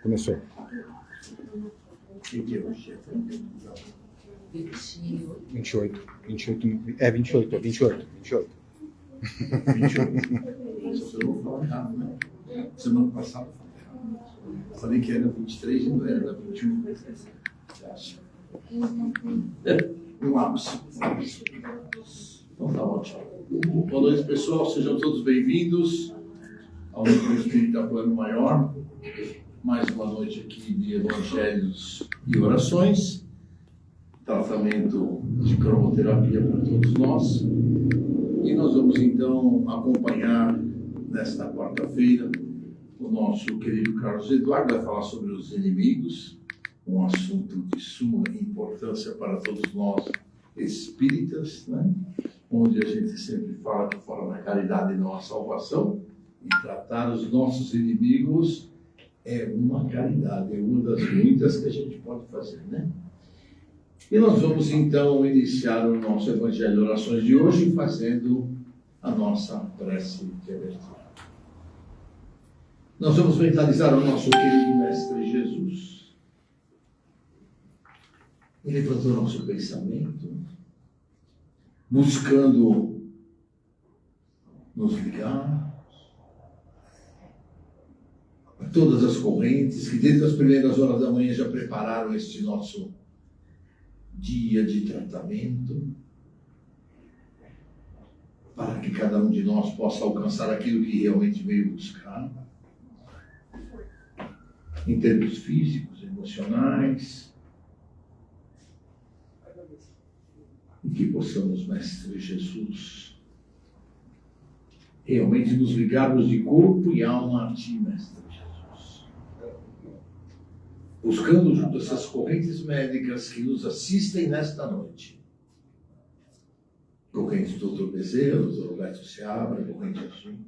Começou. Que dia hoje? 28. 28. 28. Eu vou falar errado, né? Semana passada eu falei errado. Falei que era 23 e não era 21. Um lápis. Então tá ótimo. Boa noite, pessoal. Sejam todos bem-vindos ao Núcleo Espírita Plano Maior. Mais uma noite aqui de Evangelhos e Orações. Tratamento de cromoterapia para todos nós. E nós vamos então acompanhar nesta quarta-feira o nosso querido Carlos Eduardo vai falar sobre os inimigos, um assunto de suma importância para todos nós espíritas, né? Onde a gente sempre fala que fora da caridade não há salvação, e tratar os nossos inimigos é uma caridade, é uma das muitas que a gente pode fazer, né? E nós vamos então iniciar o nosso Evangelho de Orações de hoje fazendo a nossa prece de abertura. Nós vamos mentalizar o nosso querido Mestre Jesus. Ele levantou nosso pensamento, buscando nos ligar a todas as correntes que desde as primeiras horas da manhã já prepararam este nosso dia de tratamento, para que cada um de nós possa alcançar aquilo que realmente veio buscar, em termos físicos, emocionais, e que possamos, Mestre Jesus, realmente nos ligarmos de corpo e alma a Ti, Mestre Jesus, buscando junto a essas correntes médicas que nos assistem nesta noite, corrente do Dr. Bezerra, do Dr. Roberto Seabra, corrente azul,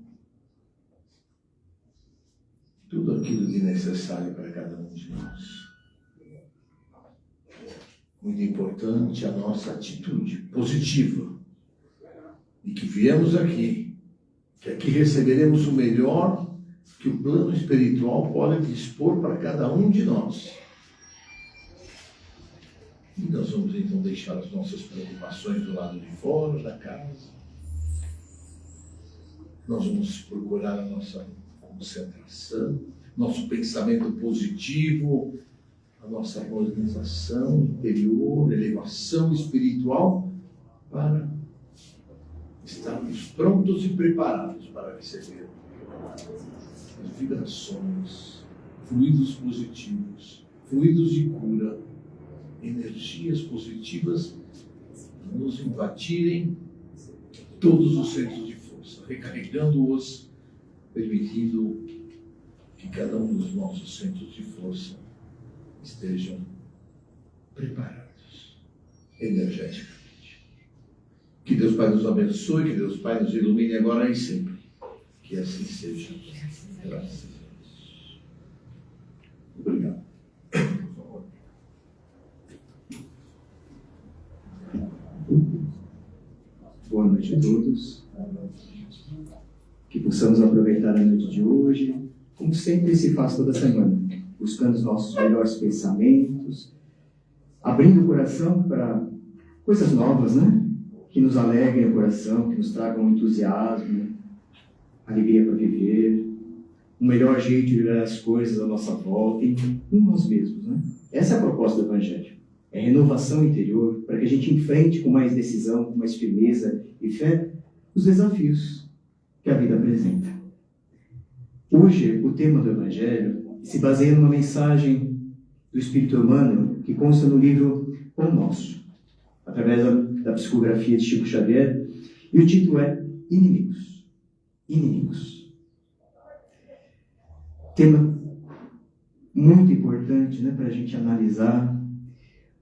tudo aquilo de necessário para cada um de nós. Muito importante a nossa atitude positiva, e que viemos aqui, que aqui receberemos o melhor que o plano espiritual pode dispor para cada um de nós. E nós vamos então deixar as nossas preocupações do lado de fora da casa. Nós vamos procurar a nossa concentração, nosso pensamento positivo, a nossa organização interior, elevação espiritual, para estarmos prontos e preparados para receber as vibrações, fluidos positivos, fluidos de cura, energias positivas a nos invadirem todos os centros de força, recarregando-os, permitindo que cada um dos nossos centros de força estejam preparados energeticamente. Que Deus Pai nos abençoe, que Deus Pai nos ilumine agora e sempre. Que assim seja. Graças a Deus. Obrigado. Boa noite a todos. Que possamos aproveitar a noite de hoje, como sempre se faz toda semana, buscando os nossos melhores pensamentos, abrindo o coração para coisas novas, né? Que nos alegrem o coração, que nos tragam entusiasmo, alegria para viver, um melhor jeito de olhar as coisas à nossa volta e em nós mesmos, né? Essa é a proposta do Evangelho. É renovação interior, para que a gente enfrente com mais decisão, com mais firmeza e fé os desafios que a vida apresenta. Hoje, o tema do Evangelho se baseia numa mensagem do Espírito Emmanuel que consta no livro Pão Nosso, através da psicografia de Chico Xavier, e o título é Inimigos. Inimigos. Tema muito importante, né, para a gente analisar,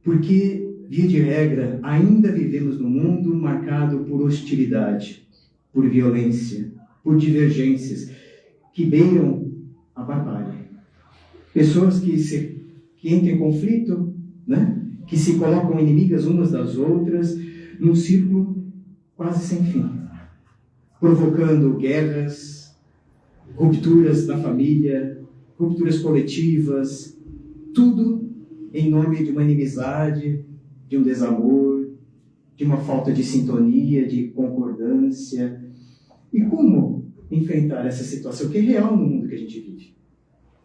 porque, via de regra, ainda vivemos num mundo marcado por hostilidade, por violência, por divergências que beiram a barbárie. Pessoas que entram em conflito, né? Que se colocam inimigas umas das outras, num círculo quase sem fim, provocando guerras, rupturas na família, rupturas coletivas, tudo em nome de uma inimizade, de um desamor, de uma falta de sintonia, de concordância. E como enfrentar essa situação que é real no mundo que a gente vive?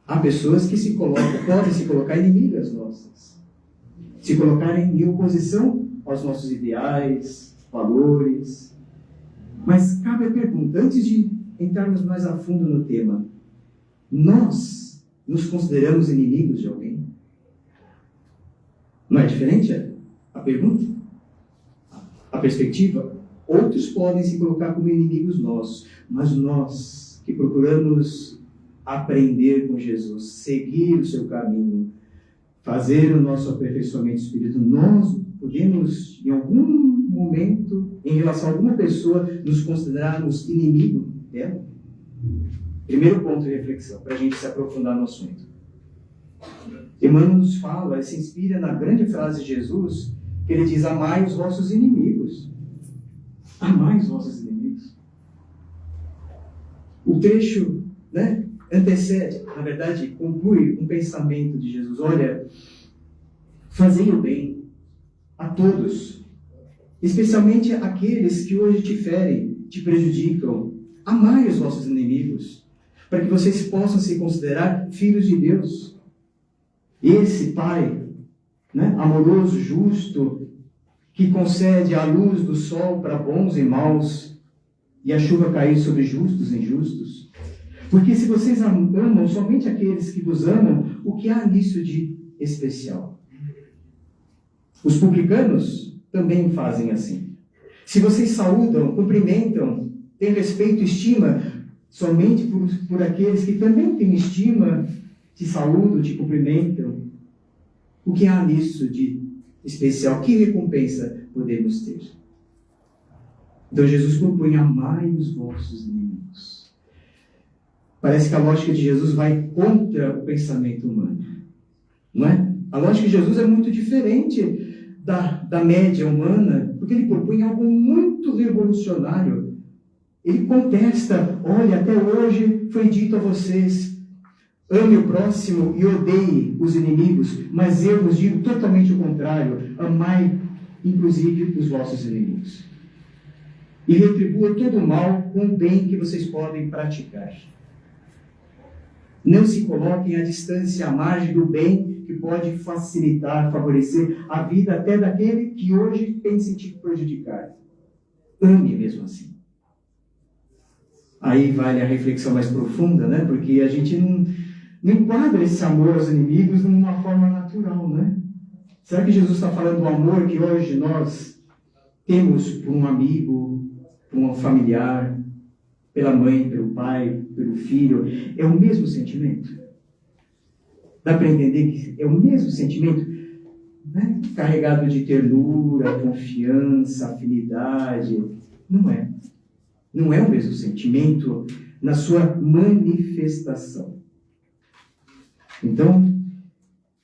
Há pessoas que podem se colocar inimigas nossas, se colocarem em oposição aos nossos ideais, valores. Mas cabe a pergunta, antes de entrarmos mais a fundo no tema, nós nos consideramos inimigos de alguém? Não é diferente a pergunta? A perspectiva? Outros podem se colocar como inimigos nossos, mas nós que procuramos aprender com Jesus, seguir o seu caminho, fazer o nosso aperfeiçoamento espiritual, nós podemos, em algum momento, em relação a alguma pessoa, nos considerarmos inimigo dela? Primeiro ponto de reflexão, para a gente se aprofundar no assunto. Emmanuel nos fala, se inspira na grande frase de Jesus, que ele diz: amai os vossos inimigos. Amai os vossos inimigos. O trecho, antecede, na verdade, conclui um pensamento de Jesus. Olha, fazei o bem a todos, especialmente aqueles que hoje te ferem, te prejudicam. Amai os vossos inimigos, para que vocês possam se considerar filhos de Deus. Esse Pai, amoroso, justo, que concede a luz do sol para bons e maus, e a chuva cair sobre justos e injustos. Porque se vocês amam somente aqueles que vos amam, o que há nisso de especial? Os publicanos também fazem assim. Se vocês saúdam, cumprimentam, têm respeito e estima somente por aqueles que também têm estima, te saúdam, te cumprimentam, o que há nisso de especial? Que recompensa podemos ter? Então Jesus propõe: amai os vossos inimigos. Parece que a lógica de Jesus vai contra o pensamento humano, não é? A lógica de Jesus é muito diferente da média humana, porque ele propõe algo muito revolucionário. Ele contesta: olha, até hoje foi dito a vocês, ame o próximo e odeie os inimigos, mas eu vos digo totalmente o contrário: amai, inclusive, os vossos inimigos. E retribua todo o mal com o bem que vocês podem praticar. Não se coloquem à distância, à margem do bem que pode facilitar, favorecer a vida até daquele que hoje pensa em te prejudicar. Ame mesmo assim. Aí vale a reflexão mais profunda, porque a gente não enquadra esse amor aos inimigos de uma forma natural, Será que Jesus está falando do amor que hoje nós temos por um amigo, por um familiar, pela mãe, pelo pai, pelo filho? É o mesmo sentimento? Dá para entender que é o mesmo sentimento, carregado de ternura, confiança, afinidade? Não é. Não é o mesmo sentimento na sua manifestação. Então,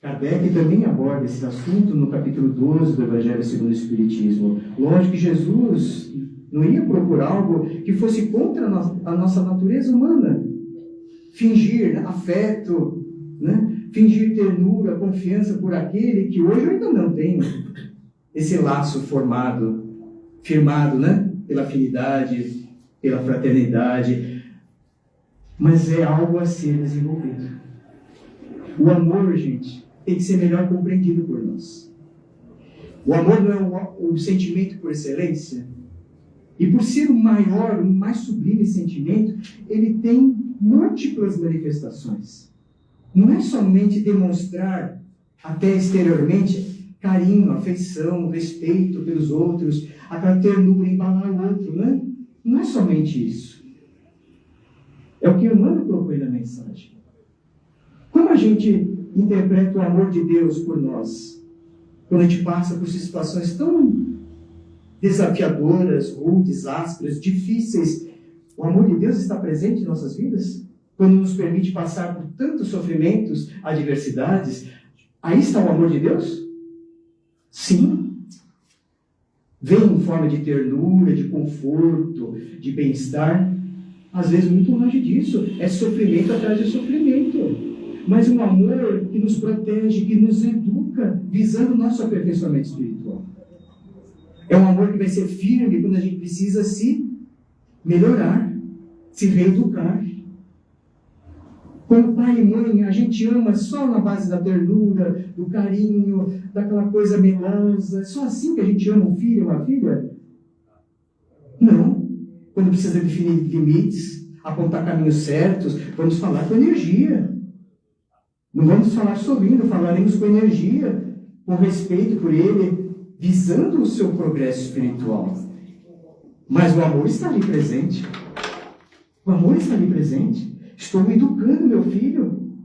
Kardec também aborda esse assunto no capítulo 12 do Evangelho segundo o Espiritismo. Lógico que Jesus não ia procurar algo que fosse contra a nossa natureza humana. Fingir afeto, fingir ternura, confiança por aquele que hoje eu ainda não tenho esse laço firmado, pela afinidade, pela fraternidade. Mas é algo a ser desenvolvido. O amor, gente, tem que ser melhor compreendido por nós. O amor não é o sentimento por excelência? E por ser o maior, o mais sublime sentimento, ele tem múltiplas manifestações. Não é somente demonstrar, até exteriormente, carinho, afeição, respeito pelos outros, aquela ternura, embalar o outro, Não é somente isso. É o que Emmanuel propõe na mensagem. Como a gente interpreta o amor de Deus por nós? Quando a gente passa por situações tão desafiadoras, rudes, ásperas, difíceis, o amor de Deus está presente em nossas vidas? Quando nos permite passar por tantos sofrimentos, adversidades, aí está o amor de Deus? Sim. Vem em forma de ternura, de conforto, de bem-estar. Às vezes muito longe disso. É sofrimento atrás de sofrimento. mas um amor que nos protege, que nos educa, visando o nosso aperfeiçoamento espiritual. É um amor que vai ser firme quando a gente precisa se melhorar, se reeducar. Como pai e mãe, a gente ama só na base da ternura, do carinho, daquela coisa melosa. É só assim que a gente ama um filho ou uma filha? Não. Quando precisa definir limites, apontar caminhos certos, vamos falar com energia. Não vamos falar sorrindo, falaremos com energia, com respeito por ele, visando o seu progresso espiritual. Mas o amor está ali presente. O amor está ali presente. Estou educando meu filho,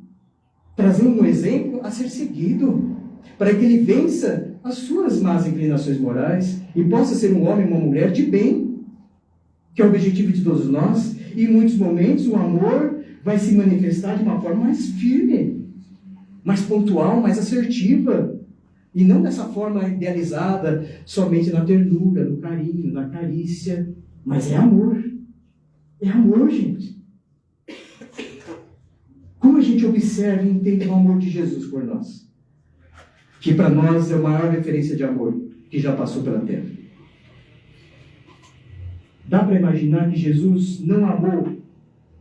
trazendo um exemplo a ser seguido, para que ele vença as suas más inclinações morais e possa ser um homem e uma mulher de bem, que é o objetivo de todos nós. E em muitos momentos o amor vai se manifestar de uma forma mais firme, mais pontual, mais assertiva, e não dessa forma idealizada, somente na ternura, no carinho, na carícia, mas é amor. É amor, gente. Como a gente observa e entende o amor de Jesus por nós? Que para nós é a maior referência de amor que já passou pela terra. Dá para imaginar que Jesus não amou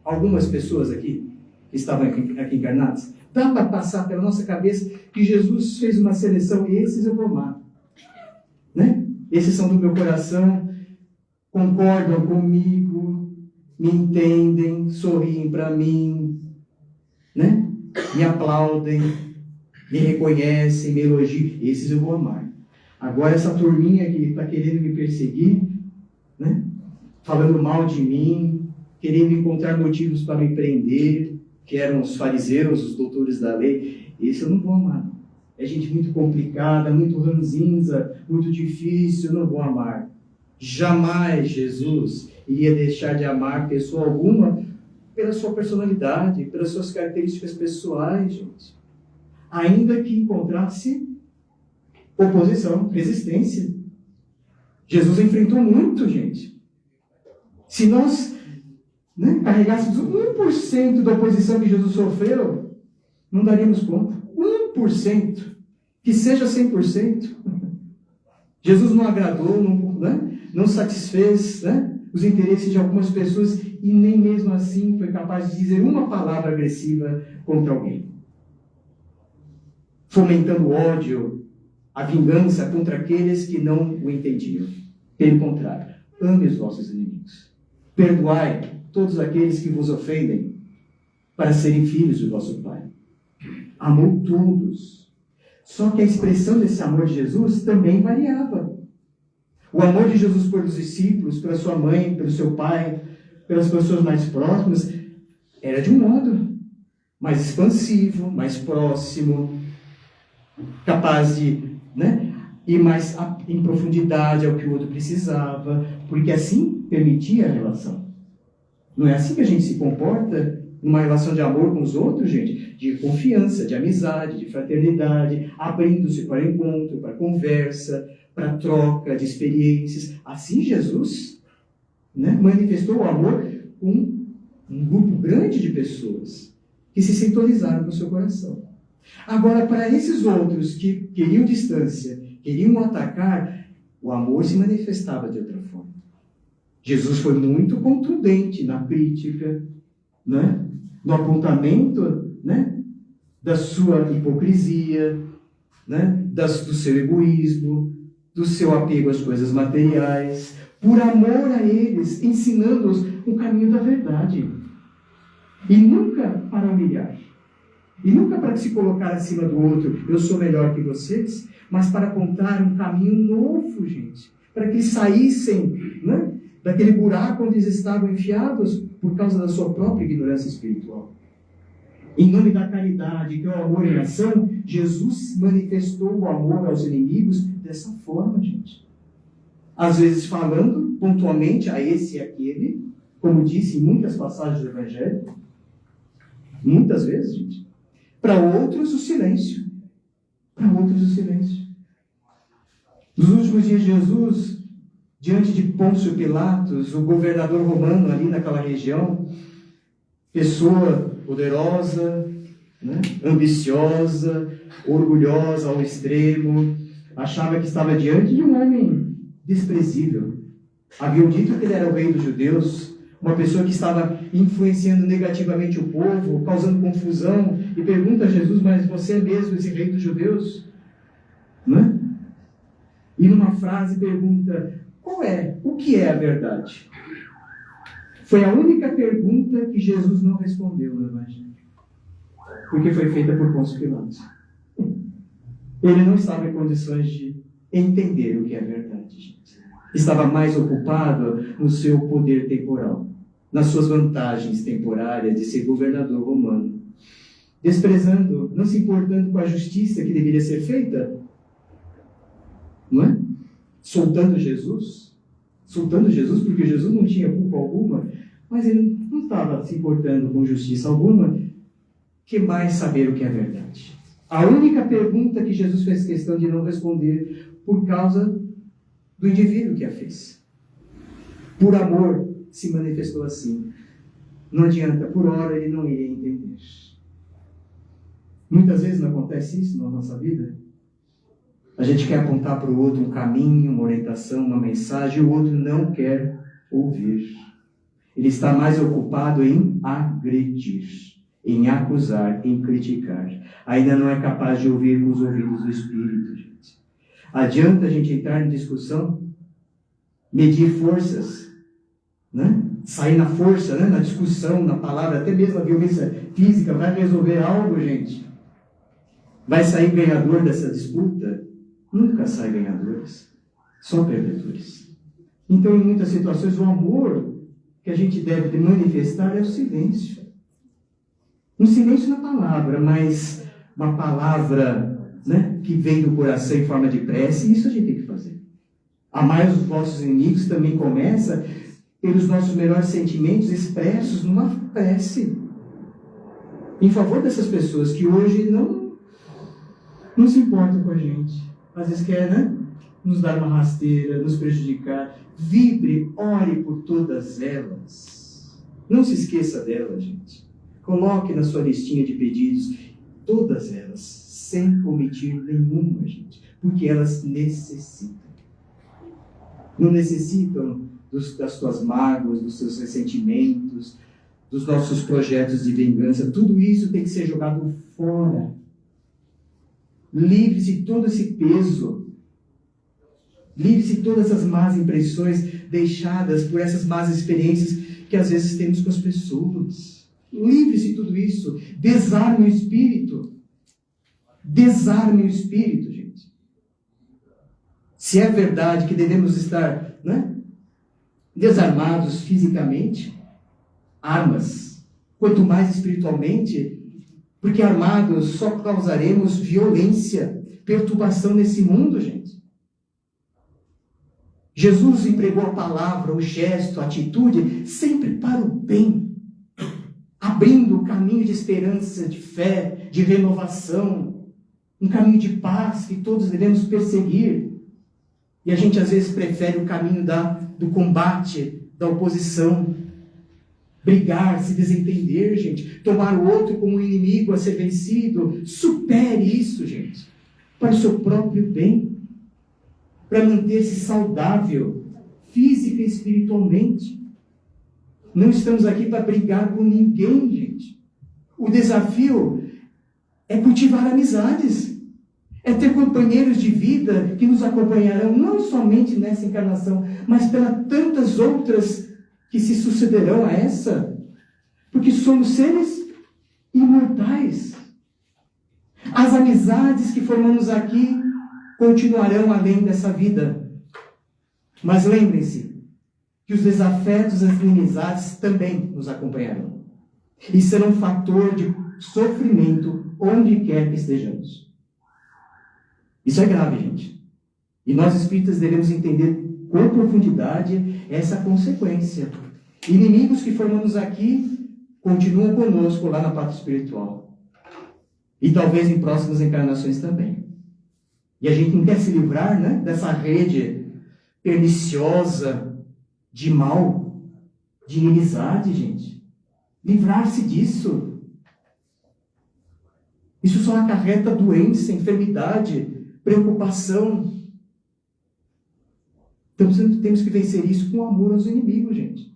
algumas pessoas aqui, que estavam aqui encarnadas? Dá para passar pela nossa cabeça que Jesus fez uma seleção e esses eu vou amar. Né? Esses são do meu coração, concordam comigo, me entendem, sorriem para mim, né? Me aplaudem, me reconhecem, me elogiam. Esses eu vou amar. Agora essa turminha que está querendo me perseguir, né? Falando mal de mim, querendo encontrar motivos para me prender, que eram os fariseus, os doutores da lei, esse eu não vou amar. É gente muito complicada, muito ranzinza, muito difícil, eu não vou amar. Jamais Jesus iria deixar de amar pessoa alguma pela sua personalidade, pelas suas características pessoais, gente. Ainda que encontrasse oposição, resistência. Jesus enfrentou muito, gente. Se nós carregássemos 1% da oposição que Jesus sofreu, não daríamos conta. 1%. Que seja 100%. Jesus não agradou, não satisfez os interesses de algumas pessoas e nem mesmo assim foi capaz de dizer uma palavra agressiva contra alguém. Fomentando o ódio, a vingança contra aqueles que não o entendiam. Pelo contrário, ame os vossos inimigos. Perdoai todos aqueles que vos ofendem, para serem filhos do vosso Pai. Amou todos. Só que a expressão desse amor de Jesus também variava. O amor de Jesus pelos discípulos, pela sua mãe, pelo seu pai, pelas pessoas mais próximas, era de um modo mais expansivo, mais próximo, capaz de ir mais em profundidade ao que o outro precisava, porque assim permitia a relação. Não é assim que a gente se comporta numa relação de amor com os outros, gente? De confiança, de amizade, de fraternidade, abrindo-se para encontro, para conversa, para troca de experiências. Assim Jesus manifestou o amor com um grupo grande de pessoas que se sintonizaram com o seu coração. Agora, para esses outros que queriam distância, queriam atacar, o amor se manifestava de outra forma. Jesus foi muito contundente na crítica, no apontamento da sua hipocrisia, do seu egoísmo, do seu apego às coisas materiais, por amor a eles, ensinando-os o caminho da verdade. E nunca para humilhar. E nunca para se colocar acima do outro, eu sou melhor que vocês, mas para apontar um caminho novo, gente. Para que eles saíssem daquele buraco onde eles estavam enfiados por causa da sua própria ignorância espiritual. Em nome da caridade, que é o amor em ação, Jesus manifestou o amor aos inimigos dessa forma, gente. Às vezes falando pontualmente a esse e aquele, como disse em muitas passagens do Evangelho. Muitas vezes, gente. Para outros, o silêncio. Para outros, o silêncio. Nos últimos dias de Jesus, diante de Pôncio Pilatos, o governador romano ali naquela região, pessoa poderosa, né? Ambiciosa, orgulhosa ao extremo, achava que estava diante de um homem desprezível. Haviam dito que ele era o rei dos judeus, uma pessoa que estava influenciando negativamente o povo, causando confusão, e pergunta a Jesus: mas você é mesmo esse rei dos judeus? Não é? E numa frase pergunta: o que é a verdade? Foi a única pergunta que Jesus não respondeu no Evangelho, porque foi feita por Pôncio Pilatos. Ele não estava em condições de entender o que é a verdade, gente. Estava mais ocupado no seu poder temporal, nas suas vantagens temporárias de ser governador romano, desprezando, não se importando com a justiça que deveria ser feita, não é? Soltando Jesus, porque Jesus não tinha culpa alguma, mas ele não estava se importando com justiça alguma. Que mais saber o que é verdade? A única pergunta que Jesus fez questão de não responder, por causa do indivíduo que a fez. Por amor, se manifestou assim. Não adianta, por hora ele não iria entender. Muitas vezes não acontece isso na nossa vida. A gente quer apontar para o outro um caminho, uma orientação, uma mensagem, e o outro não quer ouvir. Ele está mais ocupado em agredir, em acusar, em criticar. Ainda não é capaz de ouvir com os ouvidos do Espírito, gente. Adianta a gente entrar em discussão, medir forças, né? Sair na força, né? Na discussão, na palavra, até mesmo a violência física, vai resolver algo, gente? Vai sair ganhador dessa disputa? Nunca sai ganhadores, só perdedores. Então, em muitas situações, o amor que a gente deve manifestar é o silêncio. Um silêncio na palavra, mas uma palavra, né, que vem do coração em forma de prece, isso a gente tem que fazer. Amar os vossos inimigos também começa pelos nossos melhores sentimentos expressos numa prece. Em favor dessas pessoas que hoje não se importam com a gente. Às vezes quer, né, nos dar uma rasteira, nos prejudicar. Vibre, ore por todas elas. Não se esqueça delas, gente. Coloque na sua listinha de pedidos todas elas, sem omitir nenhuma, gente. Porque elas necessitam. Não necessitam das tuas mágoas, dos seus ressentimentos, dos nossos projetos de vingança. Tudo isso tem que ser jogado fora. Livre-se de todo esse peso. Livre-se de todas as más impressões deixadas por essas más experiências que às vezes temos com as pessoas. Livre-se de tudo isso. Desarme o espírito. Desarme o espírito, gente. Se é verdade que devemos estar, né, desarmados fisicamente, armas. Quanto mais espiritualmente, porque armados só causaremos violência, perturbação nesse mundo, gente. Jesus empregou a palavra, o gesto, a atitude, sempre para o bem, abrindo o caminho de esperança, de fé, de renovação, um caminho de paz que todos devemos perseguir. E a gente às vezes prefere o caminho do combate, da oposição, brigar, se desentender, gente, tomar o outro como um inimigo a ser vencido. Supere isso, gente, para o seu próprio bem, para manter-se saudável, física e espiritualmente. Não estamos aqui para brigar com ninguém, gente. O desafio é cultivar amizades, é ter companheiros de vida que nos acompanharão não somente nessa encarnação, mas pelas tantas outras que se sucederão a essa, porque somos seres imortais. As amizades que formamos aqui continuarão além dessa vida. Mas lembrem-se que os desafetos e as inimizades também nos acompanharão. E serão um fator de sofrimento onde quer que estejamos. Isso é grave, gente. E nós espíritas devemos entender com profundidade essa consequência. Inimigos que formamos aqui continuam conosco lá na pátria espiritual. E talvez em próximas encarnações também. E a gente não quer se livrar, né, dessa rede perniciosa de mal, de inimizade, gente. Livrar-se disso. Isso só acarreta doença, enfermidade, preocupação. Então temos que vencer isso com amor aos inimigos, gente.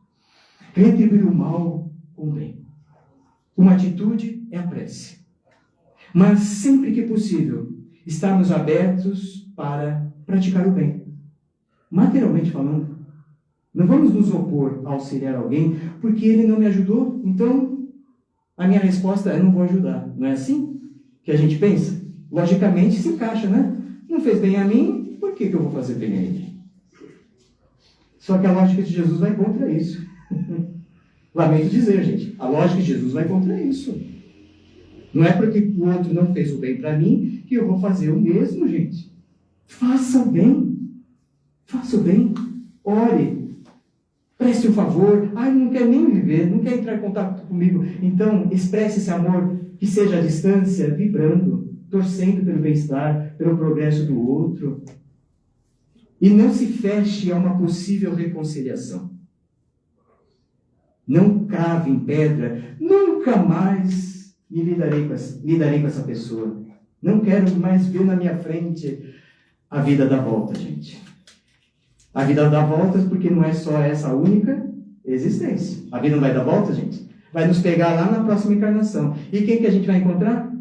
Retribuir o mal com o bem. Uma atitude é a prece. Mas sempre que possível, estarmos abertos para praticar o bem. Materialmente falando. Não vamos nos opor a auxiliar alguém porque ele não me ajudou, então a minha resposta é: não vou ajudar. Não é assim que a gente pensa? Logicamente se encaixa, né? Não fez bem a mim, por que eu vou fazer bem a ele? Só que a lógica de Jesus vai contra isso. Lamento dizer, gente, a lógica de Jesus vai contra isso. Não é porque o outro não fez o bem para mim que eu vou fazer o mesmo, gente. Faça o bem. Faça o bem. Ore. Preste um favor. Ai, não quer nem viver, não quer entrar em contato comigo. Então, expresse esse amor, que seja à distância, vibrando, torcendo pelo bem-estar, pelo progresso do outro. E não se feche a uma possível reconciliação. Não crave em pedra, nunca mais lidarei com essa pessoa. Não quero mais ver na minha frente. A vida dá volta, gente. A vida dá voltas porque não é só essa única existência. A vida não vai dar volta, gente? Vai nos pegar lá na próxima encarnação. E quem que a gente vai encontrar?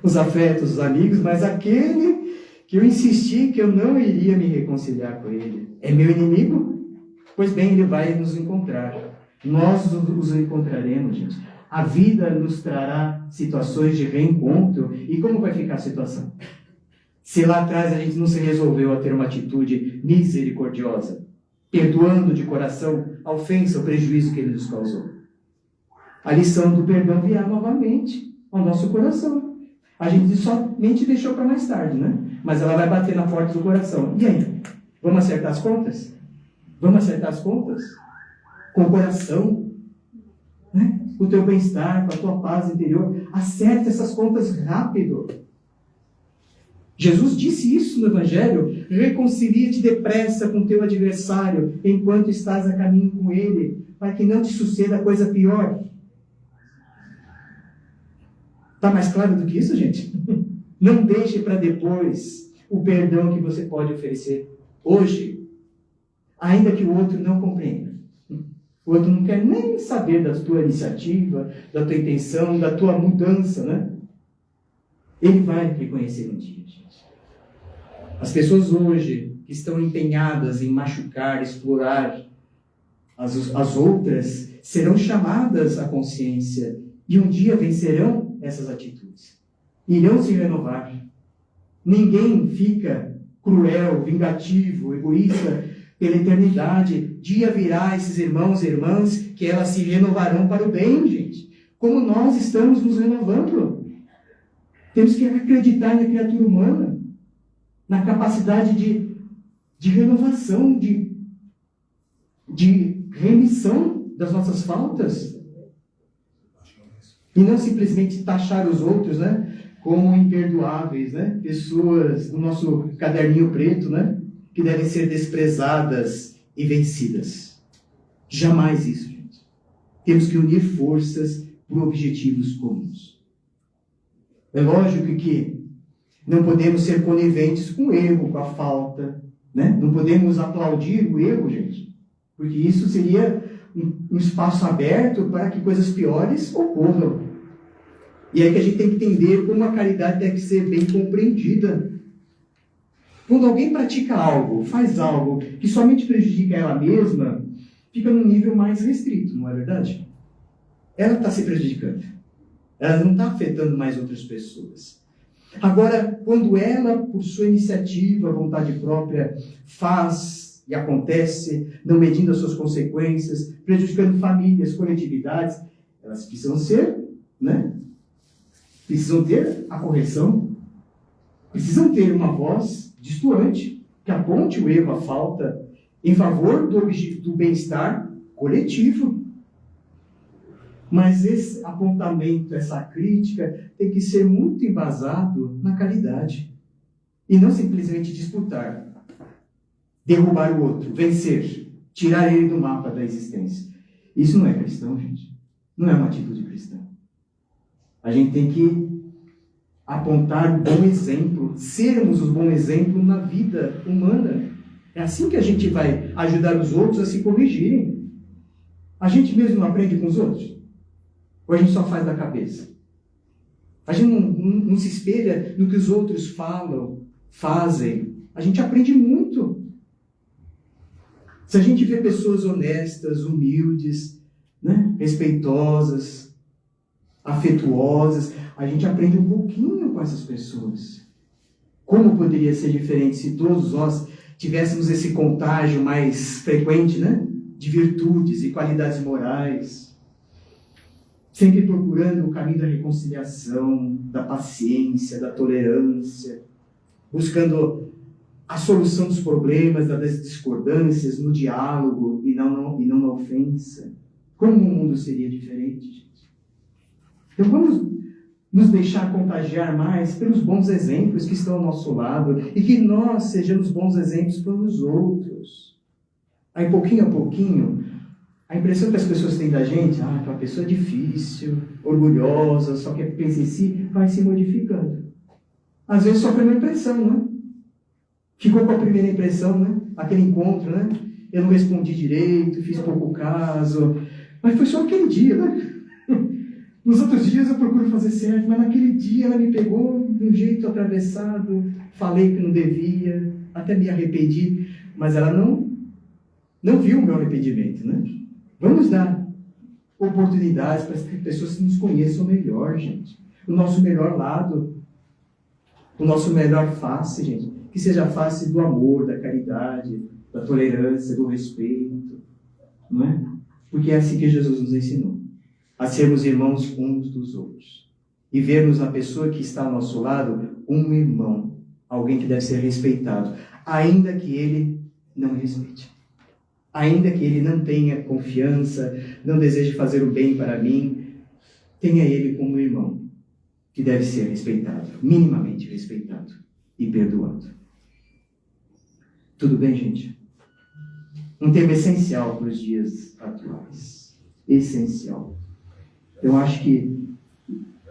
Os afetos, os amigos, mas aquele que eu insisti que eu não iria me reconciliar com ele. É meu inimigo? Pois bem, ele vai nos encontrar. Nós os encontraremos, gente. A vida nos trará situações de reencontro. E como vai ficar a situação? Se lá atrás a gente não se resolveu a ter uma atitude misericordiosa, perdoando de coração a ofensa, o prejuízo que ele nos causou. A lição do perdão virá novamente ao nosso coração. A gente somente deixou para mais tarde, né? Mas ela vai bater na porta do coração. E aí? Vamos acertar as contas? Vamos acertar as contas? Com o coração, né? Com o teu bem-estar, com a tua paz interior. Acerta essas contas rápido. Jesus disse isso no Evangelho: reconcilia-te depressa com teu adversário enquanto estás a caminho com ele, para que não te suceda coisa pior. Está mais claro do que isso, gente? Não deixe para depois o perdão que você pode oferecer hoje, ainda que o outro não compreenda. O outro não quer nem saber da tua iniciativa, da tua intenção, da tua mudança, né? Ele vai reconhecer um dia, gente. As pessoas hoje que estão empenhadas em machucar, explorar as outras, serão chamadas à consciência e um dia vencerão essas atitudes. Irão se renovar. Ninguém fica cruel, vingativo, egoísta pela eternidade. Dia virá, esses irmãos e irmãs, que elas se renovarão para o bem, gente. Como nós estamos nos renovando. Temos que acreditar na criatura humana, na capacidade de renovação, de remissão das nossas faltas. E não simplesmente taxar os outros, né, como imperdoáveis, né, pessoas do nosso caderninho preto, né, que devem ser desprezadas e vencidas. Jamais isso, gente. Temos que unir forças por objetivos comuns. É lógico que não podemos ser coniventes com o erro, com a falta, né? Não podemos aplaudir o erro, gente, porque isso seria um espaço aberto para que coisas piores ocorram. E é que a gente tem que entender como a caridade deve ser bem compreendida. Quando alguém pratica algo, faz algo que somente prejudica ela mesma, fica num nível mais restrito, não é verdade? Ela está se prejudicando. Ela não está afetando mais outras pessoas. Agora, quando ela, por sua iniciativa, vontade própria, faz e acontece, não medindo as suas consequências, prejudicando famílias, coletividades, elas precisam ser, né? Precisam ter a correção, precisam ter uma voz distoante, que aponte o erro, a falta, em favor do bem-estar coletivo. Mas esse apontamento, essa crítica, tem que ser muito embasado na caridade. E não simplesmente disputar, derrubar o outro, vencer, tirar ele do mapa da existência. Isso não é cristão, gente. Não é uma atitude cristã. A gente tem que apontar bom exemplo, sermos o bom exemplo na vida humana. É assim que a gente vai ajudar os outros a se corrigirem. A gente mesmo não aprende com os outros? Ou a gente só faz da cabeça? A gente não se espelha no que os outros falam, fazem. A gente aprende muito. Se a gente vê pessoas honestas, humildes, né, respeitosas, afetuosas, a gente aprende um pouquinho com essas pessoas. Como poderia ser diferente se todos nós tivéssemos esse contágio mais frequente, né, de virtudes e qualidades morais, sempre procurando o caminho da reconciliação, da paciência, da tolerância, buscando a solução dos problemas, das discordâncias, no diálogo e não na ofensa. Como o mundo seria diferente, gente? Então vamos nos deixar contagiar mais pelos bons exemplos que estão ao nosso lado e que nós sejamos bons exemplos para os outros. Aí, pouquinho a pouquinho, a impressão que as pessoas têm da gente, aquela pessoa é difícil, orgulhosa, só que pensa em si, vai se modificando. Às vezes só foi uma impressão, né? Ficou com a primeira impressão, né? Aquele encontro, né? Eu não respondi direito, fiz pouco caso, mas foi só aquele dia, né? Nos outros dias eu procuro fazer certo, mas naquele dia ela me pegou de um jeito atravessado, falei que não devia, até me arrependi, mas ela não viu o meu arrependimento, né? Vamos dar oportunidades para que as pessoas nos conheçam melhor, gente. O nosso melhor lado, o nosso melhor face, gente. Que seja a face do amor, da caridade, da tolerância, do respeito, não é? Porque é assim que Jesus nos ensinou. A sermos irmãos uns dos outros. E vermos na pessoa que está ao nosso lado um irmão, alguém que deve ser respeitado, ainda que ele não me respeite. Ainda que ele não tenha confiança, não deseje fazer o bem para mim, tenha ele como irmão, que deve ser respeitado, minimamente respeitado e perdoado. Tudo bem, gente? Um tema essencial para os dias atuais. Essencial. Eu acho que,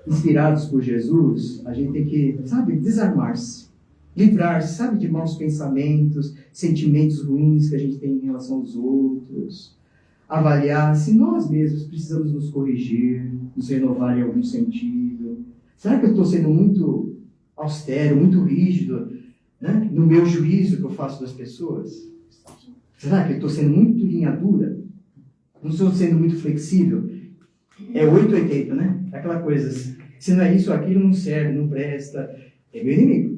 inspirados por Jesus, a gente tem que, desarmar-se. Livrar-se, de maus pensamentos, sentimentos ruins que a gente tem em relação aos outros. Avaliar se nós mesmos precisamos nos corrigir, nos renovar em algum sentido. Será que eu estou sendo muito austero, muito rígido, né, no meu juízo que eu faço das pessoas? Será que eu estou sendo muito linha dura? Não estou sendo muito flexível? É 880, né? Aquela coisa, se não é isso ou aquilo, não serve, não presta. É meu inimigo.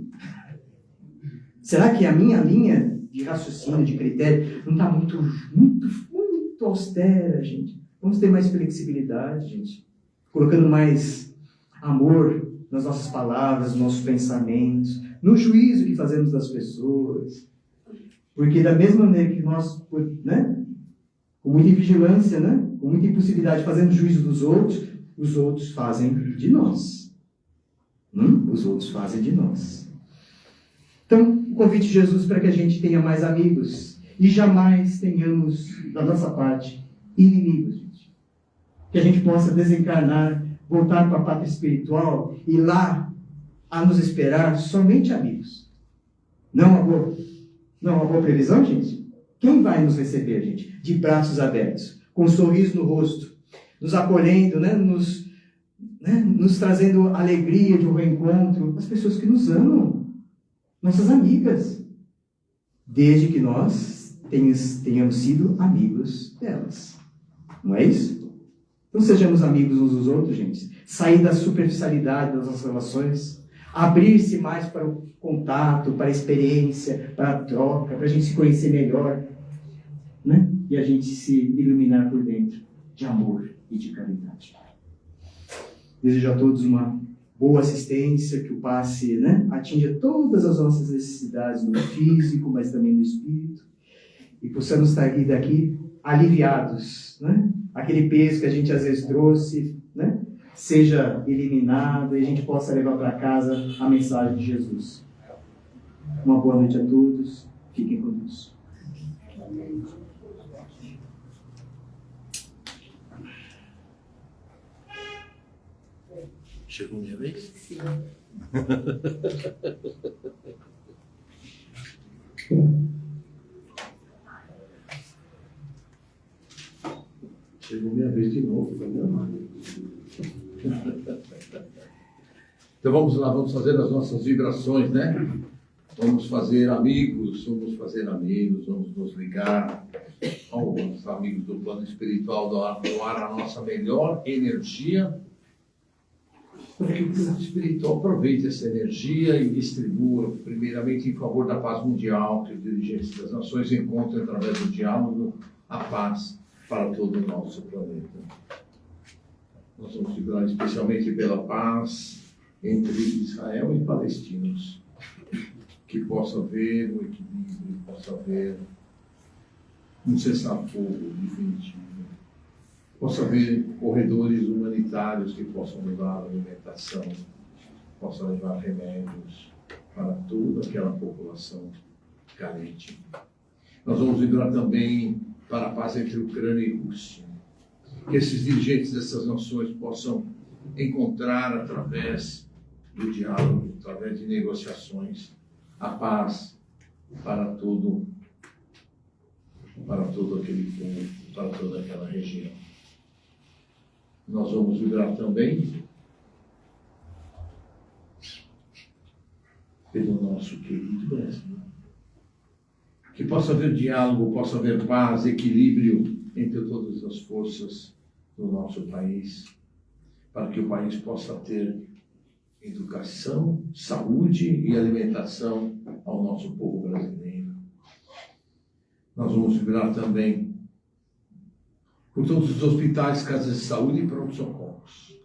Será que a minha linha de raciocínio, de critério, não está muito austera, gente? Vamos ter mais flexibilidade, gente. Colocando mais amor nas nossas palavras, nos nossos pensamentos, no juízo que fazemos das pessoas. Porque da mesma maneira que nós, né, com muita vigilância, né, com muita impulsividade, fazemos juízo dos outros, os outros fazem de nós. Os outros fazem de nós. Então, o convite de Jesus para que a gente tenha mais amigos e jamais tenhamos, da nossa parte, inimigos, gente. Que a gente possa desencarnar, voltar para a pátria espiritual e lá, a nos esperar, somente amigos. Não uma boa previsão, gente? Quem vai nos receber, gente? De braços abertos, com um sorriso no rosto, nos acolhendo, né? Nos trazendo alegria de um reencontro, as pessoas que nos amam. Nossas amigas, desde que nós tenhamos sido amigos delas. Não é isso? Então sejamos amigos uns dos outros, gente. Sair da superficialidade das nossas relações, abrir-se mais para o contato, para a experiência, para a troca, para a gente se conhecer melhor, né? E a gente se iluminar por dentro de amor e de caridade. Desejo a todos uma boa assistência, que o passe, né, atinja todas as nossas necessidades no físico, mas também no espírito, e possamos sair daqui aliviados, né? Aquele peso que a gente às vezes trouxe, né, seja eliminado e a gente possa levar para casa a mensagem de Jesus. Uma boa noite a todos, fiquem com Deus. Chegou minha vez? Sim. Chegou minha vez de novo, tá vendo? Então vamos lá, vamos fazer as nossas vibrações, né? Vamos fazer amigos, vamos nos ligar aos amigos do plano espiritual, doar a nossa melhor energia, para que o plano espiritual aproveite essa energia e distribua, primeiramente em favor da paz mundial, que os dirigentes das nações encontrem através do diálogo a paz para todo o nosso planeta. Nós vamos vibrar especialmente pela paz entre Israel e palestinos, que possa haver um equilíbrio, possa haver um cessar-fogo definitivo, possa haver corredores humanitários que possam levar alimentação, possam levar remédios para toda aquela população carente. Nós vamos vibrar também para a paz entre Ucrânia e Rússia, que esses dirigentes dessas nações possam encontrar através do diálogo, através de negociações, a paz para todo aquele povo, para toda aquela região. Nós vamos vibrar também pelo nosso querido Brasil. Que possa haver diálogo, possa haver paz, equilíbrio entre todas as forças do nosso país, para que o país possa ter educação, saúde e alimentação ao nosso povo brasileiro. Nós vamos vibrar também por todos os hospitais, casas de saúde e pronto-socorros.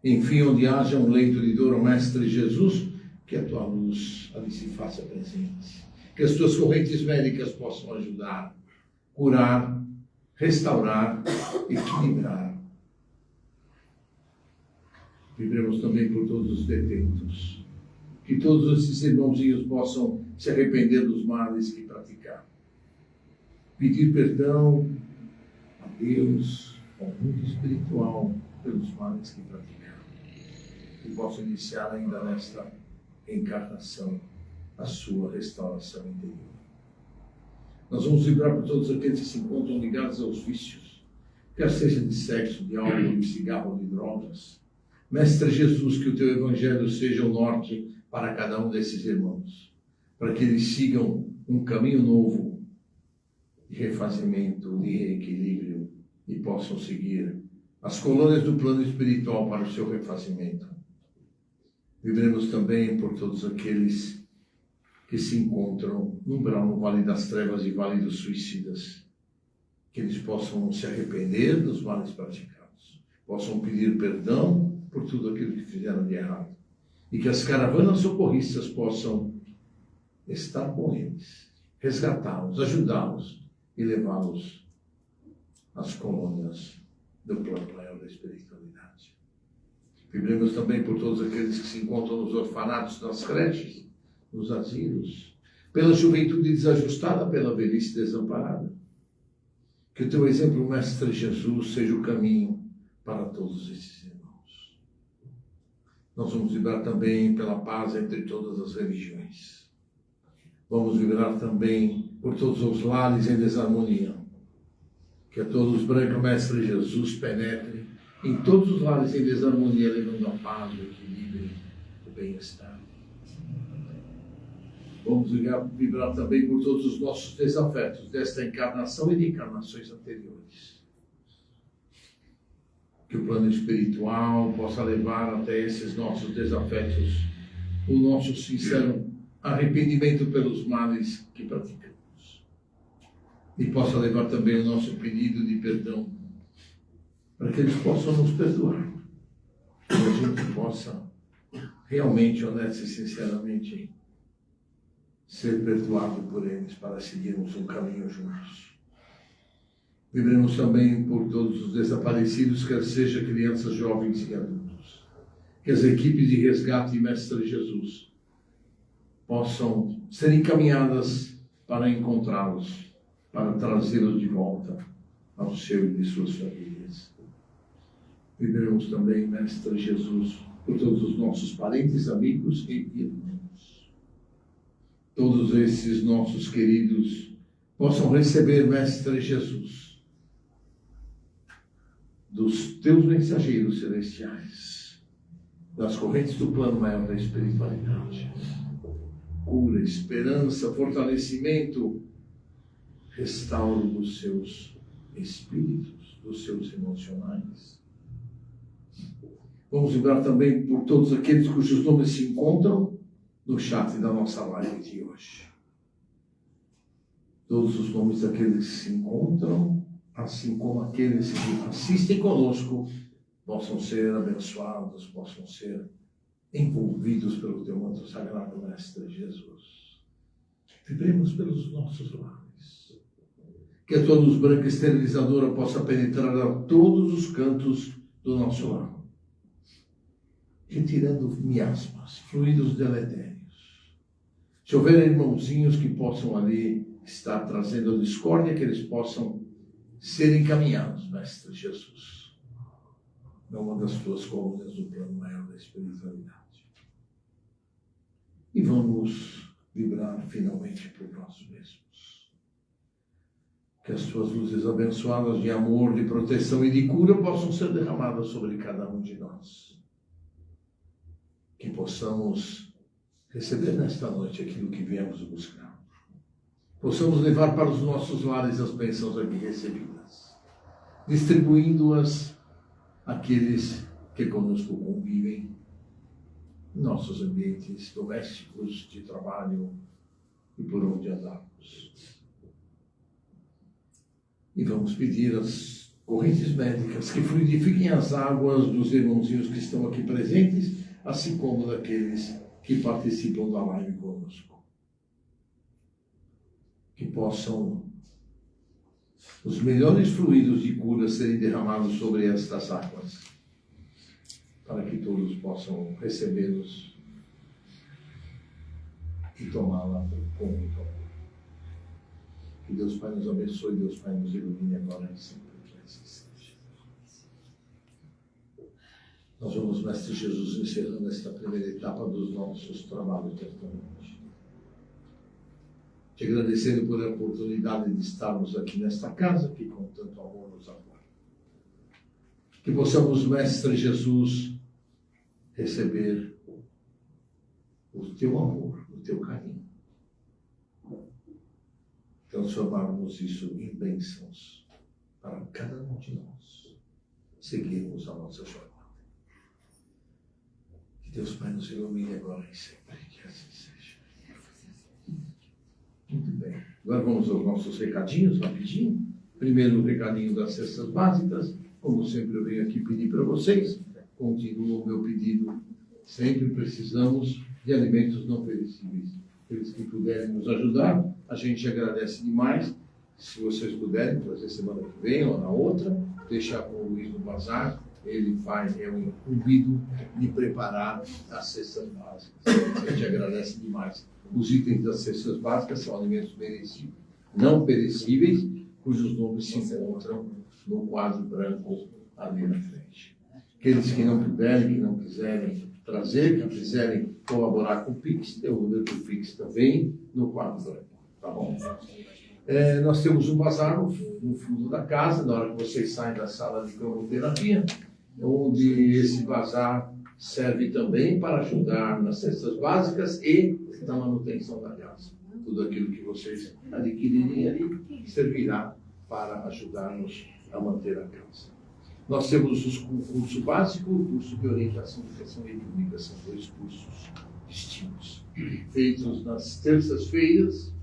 Enfim, onde haja um leito de dor, o Mestre Jesus, que a tua luz ali se faça presente. Que as tuas correntes médicas possam ajudar, curar, restaurar, equilibrar. Vibremos também por todos os detentos. Que todos esses irmãozinhos possam se arrepender dos males que praticaram. Pedir perdão a Deus, ao mundo espiritual, pelos males que praticaram. E possam iniciar ainda nesta encarnação a sua restauração interior. Nós vamos vibrar por todos aqueles que se encontram ligados aos vícios, quer seja de sexo, de álcool, de cigarro, de drogas. Mestre Jesus, que o teu evangelho seja o norte para cada um desses irmãos, para que eles sigam um caminho novo de refazimento, de reequilíbrio e possam seguir as colônias do plano espiritual para o seu refazimento. Vibremos também por todos aqueles que se encontram no umbral, no Vale das Trevas e Vale dos Suicidas, que eles possam se arrepender dos males praticados, possam pedir perdão por tudo aquilo que fizeram de errado, e que as caravanas socorristas possam estar com eles, resgatá-los, ajudá-los e levá-los às colônias do plano maior da espiritualidade. Vibremos também por todos aqueles que se encontram nos orfanatos, nas creches, nos asilos, pela juventude desajustada, pela velhice desamparada. Que o teu exemplo, Mestre Jesus, seja o caminho para todos esses irmãos. Nós vamos vibrar também pela paz entre todas as religiões. Vamos vibrar também por todos os lares em desarmonia. Que a todos branco, Mestre Jesus, penetre em todos os lares em desarmonia, levando a paz, o equilíbrio, o bem-estar. Vamos vibrar também por todos os nossos desafetos desta encarnação e de encarnações anteriores. Que o plano espiritual possa levar até esses nossos desafetos o nosso sincero arrependimento pelos males que praticamos. E possa levar também o nosso pedido de perdão, para que eles possam nos perdoar. Que a gente possa realmente, honesta e sinceramente, ser perdoado por eles para seguirmos um caminho juntos. Vibremos também por todos os desaparecidos, quer seja crianças, jovens e adultos. Que as equipes de resgate e Mestre Jesus possam ser encaminhadas para encontrá-los, para trazê-los de volta ao seu e de suas famílias. Vibremos também, Mestre Jesus, por todos os nossos parentes, amigos e irmãos. Todos esses nossos queridos possam receber, Mestre Jesus, dos teus mensageiros celestiais, das correntes do plano maior da espiritualidade, cura, esperança, fortalecimento, restauro dos seus espíritos, dos seus emocionais. Vamos lembrar também por todos aqueles cujos nomes se encontram no chat da nossa live de hoje. Todos os nomes daqueles que se encontram, assim como aqueles que assistem conosco, possam ser abençoados, possam ser envolvidos pelo teu manto sagrado, Mestre Jesus. Vibremos pelos nossos lares. Que a tua luz branca esterilizadora possa penetrar a todos os cantos do nosso lar, retirando miasmas, fluidos deletérios. Se houver irmãozinhos que possam ali estar trazendo discórdia, que eles possam ser encaminhados, Mestre Jesus, numa das tuas colunas do plano maior da espiritualidade. E vamos vibrar finalmente por nós mesmos. Que as tuas luzes abençoadas de amor, de proteção e de cura possam ser derramadas sobre cada um de nós. Que possamos receber nesta noite aquilo que viemos buscar. Possamos levar para os nossos lares as bênçãos aqui recebidas, distribuindo-as àqueles que conosco convivem, em nossos ambientes domésticos, de trabalho e por onde andarmos. E vamos pedir às correntes médicas que fluidifiquem as águas dos irmãozinhos que estão aqui presentes, assim como daqueles que participam da live conosco. Que possam os melhores fluidos de cura serem derramados sobre estas águas, para que todos possam recebê-los e tomá-la com muito amor. Que Deus Pai nos abençoe, Deus Pai nos ilumine agora e sempre, que assim seja. Nós vamos, Mestre Jesus, encerrando esta primeira etapa dos nossos trabalhos desta noite. Te agradecendo por a oportunidade de estarmos aqui nesta casa, que com tanto amor nos aguarda. Que possamos, Mestre Jesus, receber o teu amor, o teu carinho. Transformarmos isso em bênçãos para cada um de nós. Seguirmos a nossa jornada. Que Deus Pai nos ilumine agora e sempre, que assim seja. Muito bem. Agora vamos aos nossos recadinhos, rapidinho. Primeiro, o recadinho das cestas básicas. Como sempre, eu venho aqui pedir para vocês. Continuo o meu pedido. Sempre precisamos de alimentos não perecíveis. Aqueles que puderem nos ajudar, a gente agradece demais. Se vocês puderem, trazer semana que vem ou na outra, deixar com o Luiz no bazar. Ele é o incumbido de preparar as cestas básicas. A gente agradece demais. Os itens das cestas básicas são alimentos não perecíveis, cujos nomes se encontram no quadro branco ali na frente. Aqueles que não puderem, que não quiserem trazer, que quiserem colaborar com o Pix, tem o número do Pix também no quadro branco. Tá bom? Nós temos um bazar no fundo da casa, na hora que vocês saem da sala de cromoterapia, onde esse bazar serve também para ajudar nas cestas básicas e na manutenção da casa. Tudo aquilo que vocês adquirirem ali servirá para ajudar-nos a manter a casa. Nós temos o curso básico, o curso de orientação, educação mediúnica, são 2 cursos distintos, feitos nas terças-feiras,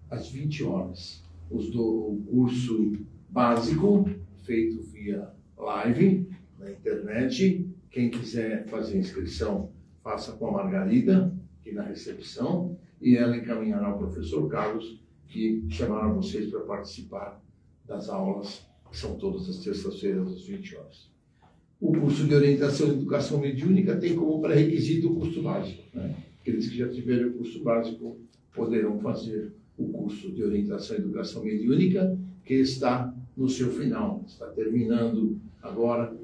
às 20 horas. O curso básico, feito via live, na internet. Quem quiser fazer inscrição, faça com a Margarida, aqui na recepção, e ela encaminhará ao professor Carlos, que chamará vocês para participar das aulas, que são todas as terças-feiras, às 20 horas. O curso de orientação e educação mediúnica tem como pré-requisito o curso básico. Né? Aqueles que já tiverem o curso básico poderão fazer o curso de orientação e educação mediúnica, que está no seu final, está terminando agora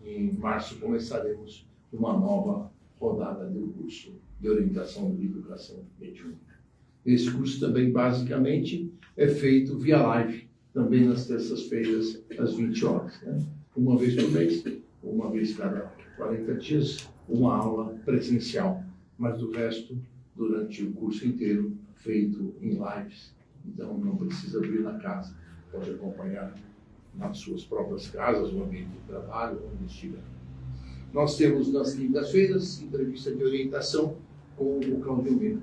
em março começaremos uma nova rodada do curso de orientação e educação mediúnica. Esse curso também, basicamente, é feito via live, também nas terças-feiras, às 20 horas. Né? Uma vez por mês, uma vez cada 40 dias, uma aula presencial, mas do resto, durante o curso inteiro, feito em lives. Então, não precisa vir na casa, pode acompanhar nas suas próprias casas, no ambiente de trabalho, onde estiver. Nós temos nas quintas-feiras entrevista de orientação com o Cláudio Mena.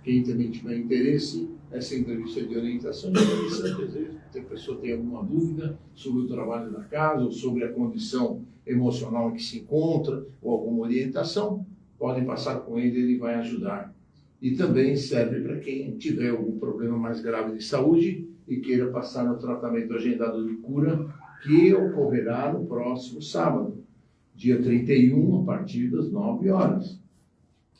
Quem também tiver interesse, essa entrevista de orientação é interessante. Às vezes, se a pessoa tem alguma dúvida sobre o trabalho da casa, ou sobre a condição emocional em que se encontra, ou alguma orientação, podem passar com ele, ele vai ajudar. E também serve para quem tiver algum problema mais grave de saúde e queira passar no tratamento agendado de cura, que ocorrerá no próximo sábado, dia 31, a partir das 9 horas.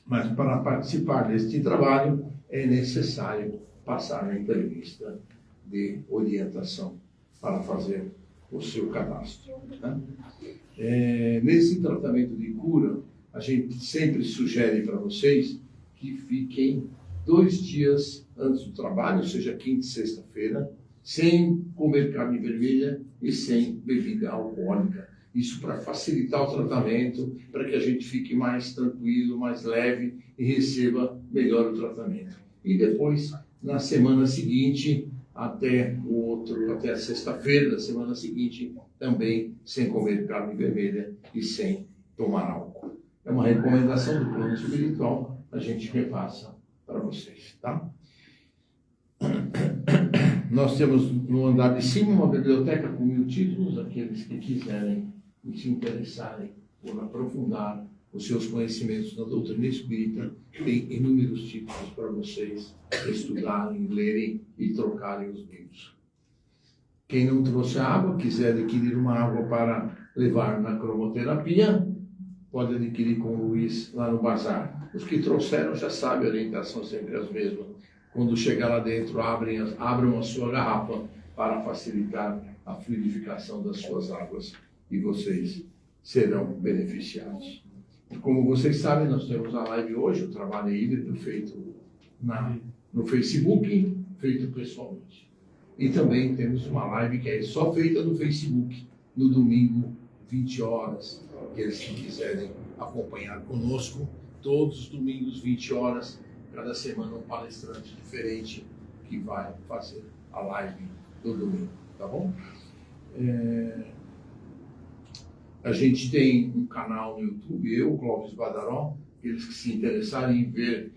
Mas para participar deste trabalho é necessário passar na entrevista de orientação para fazer o seu cadastro. Né? Nesse tratamento de cura, a gente sempre sugere para vocês que fiquem 2 dias antes do trabalho, ou seja, quinta e sexta-feira, sem comer carne vermelha e sem bebida alcoólica. Isso para facilitar o tratamento, para que a gente fique mais tranquilo, mais leve e receba melhor o tratamento. E depois, na semana seguinte, até a sexta-feira da semana seguinte, também sem comer carne vermelha e sem tomar álcool. É uma recomendação do plano espiritual, a gente repassa para vocês, tá? Nós temos no andar de cima uma biblioteca com 1000 títulos, aqueles que quiserem e se interessarem por aprofundar os seus conhecimentos na doutrina espírita, tem inúmeros títulos para vocês estudarem, lerem e trocarem os livros. Quem não trouxe água, quiser adquirir uma água para levar na cromoterapia, pode adquirir com o Luiz lá no bazar. Os que trouxeram já sabem, a orientação sempre as mesmas. Quando chegar lá dentro, abram a sua garrafa para facilitar a fluidificação das suas águas e vocês serão beneficiados. E como vocês sabem, nós temos a live hoje, o trabalho híbrido feito no Facebook, feito pessoalmente. E também temos uma live que é só feita no Facebook, no domingo, 20 horas. Aqueles que quiserem acompanhar conosco, todos os domingos, 20 horas, cada semana um palestrante diferente que vai fazer a live do domingo, tá bom? A gente tem um canal no YouTube, eu, Clóvis Badaró, aqueles que se interessarem em ver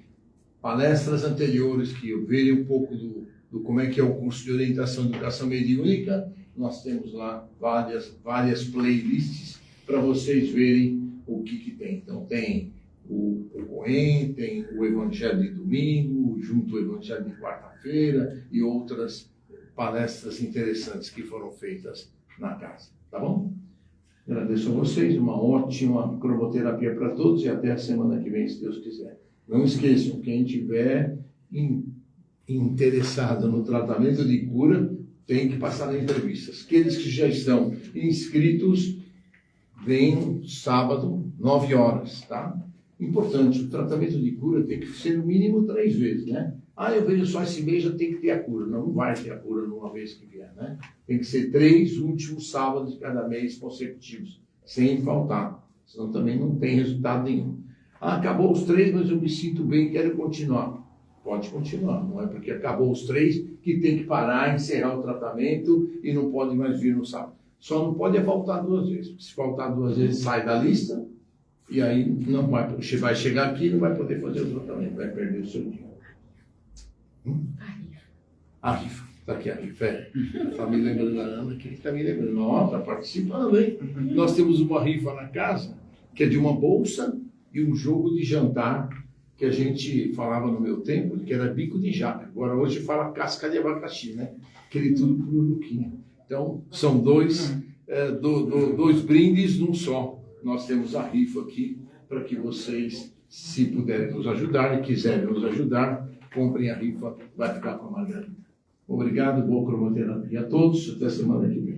palestras anteriores, que verem um pouco do como é que é o curso de orientação e educação mediúnica, nós temos lá várias playlists para vocês verem o que tem. Então tem o Coen, tem o Evangelho de domingo, junto ao Evangelho de quarta-feira e outras palestras interessantes que foram feitas na casa, tá bom? Agradeço a vocês, uma ótima cromoterapia para todos e até a semana que vem, se Deus quiser. Não esqueçam, quem tiver interessado no tratamento de cura, tem que passar na entrevista. Aqueles que já estão inscritos, venham sábado, 9 horas, tá? Importante, o tratamento de cura tem que ser no mínimo 3 vezes, né? Eu vejo só esse mês, já tem que ter a cura. Não vai ter a cura numa vez que vier, né? Tem que ser 3 últimos sábados de cada mês consecutivos, sem faltar. Senão também não tem resultado nenhum. Acabou os 3, mas eu me sinto bem e quero continuar. Pode continuar, não é porque acabou os 3 que tem que parar, encerrar o tratamento e não pode mais vir no sábado. Só não pode faltar 2 vezes. Porque se faltar 2 vezes, sai da lista e aí não vai chegar aqui e não vai poder fazer o tratamento, vai perder o seu dia. A rifa. Está aqui a rifa. Está me lembrando da Ana, que está me lembrando. Está participando, hein? Nós temos uma rifa na casa, que é de uma bolsa e um jogo de jantar, que a gente falava no meu tempo, que era bico de jaca. Agora hoje fala casca de abacaxi, né? Aquele tudo por Luquinha. Então, são 2 brindes num só. Nós temos a rifa aqui, para que vocês, se puderem nos ajudar e quiserem nos ajudar, comprem a rifa, vai ficar com a Margarida. Obrigado, boa cromoterapia a todos, até semana que vem.